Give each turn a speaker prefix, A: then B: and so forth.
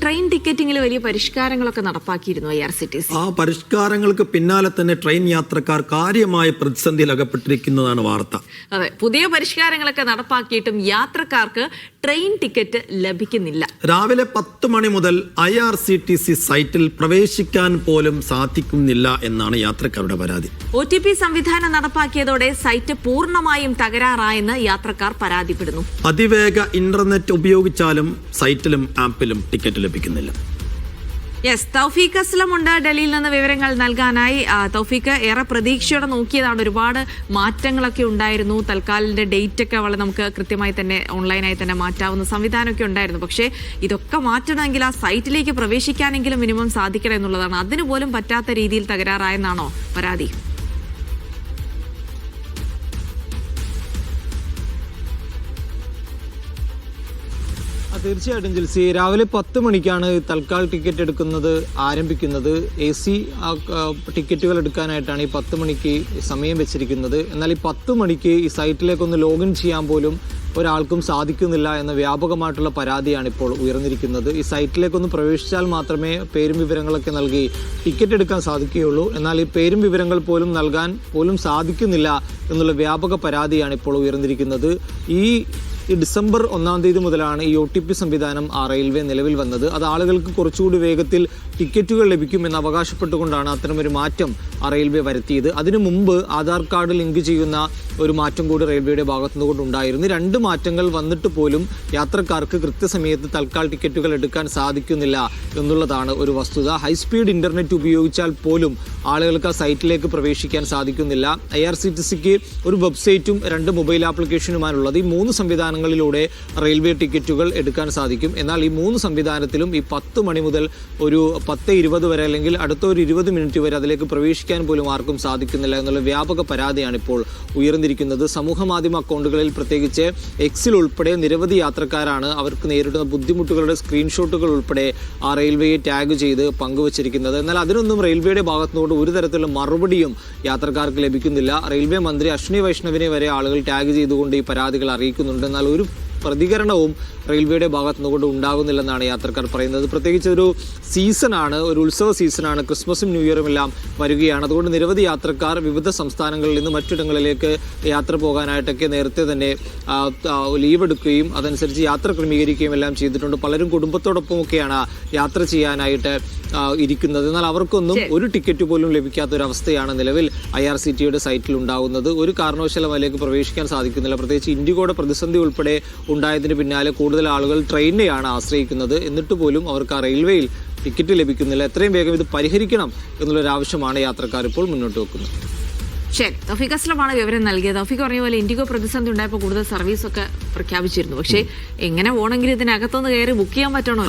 A: Train ടിക്കറ്റിംഗിൽ വലിയ പരിഷ്കാരങ്ങളൊക്കെ നടപ്പാക്കിയിരുന്നു IRCTC.
B: ആ പരിഷ്കാരങ്ങൾക്ക് പിന്നാലെ തന്നെ ട്രെയിൻ യാത്രക്കാർ കാര്യമായ പ്രതിസന്ധിയിൽ അകപ്പെട്ടിരിക്കുന്നതാണ് വാർത്ത.
A: അതെ, പുതിയ പരിഷ്കാരങ്ങളൊക്കെ നടപ്പാക്കിയിട്ടും യാത്രക്കാർക്ക് ട്രെയിൻ ടിക്കറ്റ് ലഭിക്കുന്നില്ല.
B: രാവിലെ 10 മണി മുതൽ IRCTC സൈറ്റിൽ പ്രവേശിക്കാൻ പോലും സാധിക്കുന്നില്ല എന്നാണ് യാത്രക്കാരുടെ പരാതി.
A: OTP സംവിധാനം നടപ്പാക്കിയതോടെ സൈറ്റ് പൂർണ്ണമായും തകരാറായെന്ന് യാത്രക്കാർ പരാതിപ്പെടുന്നു.
B: അതിവേഗ ഇന്റർനെറ്റ് ഉപയോഗിച്ചാലും സൈറ്റിലും ആപ്പിലും ടിക്കറ്റ് ലഭിക്കുന്നില്ല.
A: തൗഫീഖ് അസ്ലം ഉണ്ട് ഡൽഹിയിൽ നിന്ന് വിവരങ്ങൾ നൽകാനായി. തൗഫീഖ്, ഏറെ പ്രതീക്ഷയോടെ നോക്കിയതാണ്. ഒരുപാട് മാറ്റങ്ങളൊക്കെ ഉണ്ടായിരുന്നു. തൽക്കാലിന്റെ ഡേറ്റ് ഒക്കെ വളരെ നമുക്ക് കൃത്യമായി തന്നെ ഓൺലൈനായി തന്നെ മാറ്റാവുന്ന സംവിധാനമൊക്കെ ഉണ്ടായിരുന്നു. പക്ഷേ ഇതൊക്കെ മാറ്റണമെങ്കിൽ ആ സൈറ്റിലേക്ക് പ്രവേശിക്കാനെങ്കിലും മിനിമം സാധിക്കണം എന്നുള്ളതാണ്. അതിനുപോലും പറ്റാത്ത രീതിയിൽ തകരാറായെന്നാണോ പരാതി?
C: തീർച്ചയായിട്ടും ജിൽസി, രാവിലെ 10 മണിക്കാണ് തൽക്കാൽ ടിക്കറ്റ് എടുക്കുന്നത് ആരംഭിക്കുന്നത്. AC ടിക്കറ്റുകൾ എടുക്കാനായിട്ടാണ് ഈ 10 മണിക്ക് സമയം വെച്ചിരിക്കുന്നത്. എന്നാൽ ഈ 10 മണിക്ക് ഈ സൈറ്റിലേക്കൊന്ന് ലോഗിൻ ചെയ്യാൻ പോലും ഒരാൾക്കും സാധിക്കുന്നില്ല എന്ന വ്യാപകമായിട്ടുള്ള പരാതിയാണ് ഇപ്പോൾ ഉയർന്നിരിക്കുന്നത്. ഈ സൈറ്റിലേക്കൊന്ന് പ്രവേശിച്ചാൽ മാത്രമേ പേരും വിവരങ്ങളൊക്കെ നൽകി ടിക്കറ്റ് എടുക്കാൻ സാധിക്കുകയുള്ളൂ. എന്നാൽ ഈ പേരും വിവരങ്ങൾ പോലും നൽകാൻ പോലും സാധിക്കുന്നില്ല എന്നുള്ള വ്യാപക പരാതിയാണ് ഇപ്പോൾ ഉയർന്നിരിക്കുന്നത്. ഈ ഡിസംബർ 1-ാം തീയതി മുതലാണ് ഈ OTP സംവിധാനം റെയിൽവേ നിലവിൽ വന്നത്. അത് ആളുകൾക്ക് കുറച്ചുകൂടി വേഗത്തിൽ ടിക്കറ്റുകൾ ലഭിക്കുമെന്ന് അവകാശപ്പെട്ടുകൊണ്ടാണ് അത്തരമൊരു മാറ്റം റെയിൽവേ വരുത്തിയത്. അതിനു മുമ്പ് ആധാർ കാർഡ് ലിങ്ക് ചെയ്യുന്ന ഒരു മാറ്റം കൂടി റെയിൽവേയുടെ ഭാഗത്തുനിന്നുകൊണ്ടുണ്ടായിരുന്നു. 2 മാറ്റങ്ങൾ വന്നിട്ട് പോലും യാത്രക്കാർക്ക് കൃത്യസമയത്ത് തൽക്കാൽ ടിക്കറ്റുകൾ എടുക്കാൻ സാധിക്കുന്നില്ല എന്നുള്ളതാണ് ഒരു വസ്തുത. ഹൈസ്പീഡ് ഇന്റർനെറ്റ് ഉപയോഗിച്ചാൽ പോലും ആളുകൾക്ക് ആ സൈറ്റിലേക്ക് പ്രവേശിക്കാൻ സാധിക്കുന്നില്ല. IRCTCക്ക് ഒരു വെബ്സൈറ്റും 2 മൊബൈൽ ആപ്ലിക്കേഷനുമാണുള്ളത്. ഈ 3 സംവിധാനങ്ങളിലൂടെ റെയിൽവേ ടിക്കറ്റുകൾ എടുക്കാൻ സാധിക്കും. എന്നാൽ ഈ 3 സംവിധാനത്തിലും ഈ 10 മണി മുതൽ ഒരു 10:20 വരെ അല്ലെങ്കിൽ അടുത്ത ഒരു 20 മിനിറ്റ് വരെ അതിലേക്ക് പ്രവേശിക്കാൻ പോലും ആർക്കും സാധിക്കുന്നില്ല എന്നുള്ള വ്യാപക പരാതിയാണ് ഇപ്പോൾ ഉയർന്നിരിക്കുന്നത്. സമൂഹ മാധ്യമ അക്കൗണ്ടുകളിൽ പ്രത്യേകിച്ച് Xൽ ഉൾപ്പെടെ നിരവധി യാത്രക്കാരാണ് അവർക്ക് നേരിടുന്ന ബുദ്ധിമുട്ടുകളുടെ സ്ക്രീൻഷോട്ടുകൾ ഉൾപ്പെടെ ആ റെയിൽവേയെ ടാഗ് ചെയ്ത് പങ്കുവച്ചിരിക്കുന്നത്. എന്നാൽ അതിനൊന്നും റെയിൽവേയുടെ ഭാഗത്തുനിന്നുകൊണ്ട് ഒരു തരത്തിലുള്ള മറുപടിയും യാത്രക്കാർക്ക് ലഭിക്കുന്നില്ല. റെയിൽവേ മന്ത്രി അശ്വിനി വൈഷ്ണവിനെ വരെ ആളുകൾ ടാഗ് ചെയ്തുകൊണ്ട് ഈ പരാതികൾ അറിയിക്കുന്നുണ്ട്. എന്നാൽ ഒരു പ്രതികരണവും റെയിൽവേയുടെ ഭാഗത്തുനിന്നുകൊണ്ട് ഉണ്ടാകുന്നില്ലെന്നാണ് യാത്രക്കാർ പറയുന്നത്. പ്രത്യേകിച്ച് ഒരു സീസണാണ്, ഒരു ഉത്സവ സീസണാണ്, ക്രിസ്മസും ന്യൂ ഇയറും എല്ലാം വരികയാണ്. അതുകൊണ്ട് നിരവധി യാത്രക്കാർ വിവിധ സംസ്ഥാനങ്ങളിൽ നിന്ന് മറ്റിടങ്ങളിലേക്ക് യാത്ര പോകാനായിട്ടൊക്കെ നേരത്തെ തന്നെ ലീവ് എടുക്കുകയും അതനുസരിച്ച് യാത്ര ക്രമീകരിക്കുകയും എല്ലാം ചെയ്തിട്ടുണ്ട്. പലരും കുടുംബത്തോടൊപ്പമൊക്കെയാണ് യാത്ര ചെയ്യാനായിട്ട് ഇരിക്കുന്നത്. എന്നാൽ അവർക്കൊന്നും ഒരു ടിക്കറ്റ് പോലും ലഭിക്കാത്ത ഒരു അവസ്ഥയാണ് നിലവിൽ IRCTCയുടെ സൈറ്റിൽ ഉണ്ടാകുന്നത്. ഒരു കാരണവശാലും അതിലേക്ക് പ്രവേശിക്കാൻ സാധിക്കുന്നില്ല. പ്രത്യേകിച്ച് ഇൻഡിഗോയുടെ പ്രതിസന്ധി ഉൾപ്പെടെ ഉണ്ടായതിന് പിന്നാലെ കൂടുതൽ ആളുകൾ ട്രെയിനിനെയാണ് ആശ്രയിക്കുന്നത്. എന്നിട്ട് പോലും അവർക്ക് ആ റെയിൽവേയിൽ ടിക്കറ്റ് ലഭിക്കുന്നില്ല. എത്രയും വേഗം ഇത് പരിഹരിക്കണം എന്നുള്ളൊരാവശ്യമാണ് യാത്രക്കാർ ഇപ്പോൾ മുന്നോട്ട് വെക്കുന്നത്.
A: ശരി, തൗഫീഖ് അസ്ലമാണ് വിവരം നൽകിയത്. തൗഫീഖ് പറഞ്ഞ പോലെ ഇൻഡിഗോ പ്രതിസന്ധി ഉണ്ടായപ്പോൾ കൂടുതൽ സർവീസൊക്കെ പ്രഖ്യാപിച്ചിരുന്നു. പക്ഷേ എങ്ങനെ പോകണമെങ്കിൽ ഇതിനകത്തൊന്ന് കയറി ബുക്ക് ചെയ്യാൻ പറ്റണോ?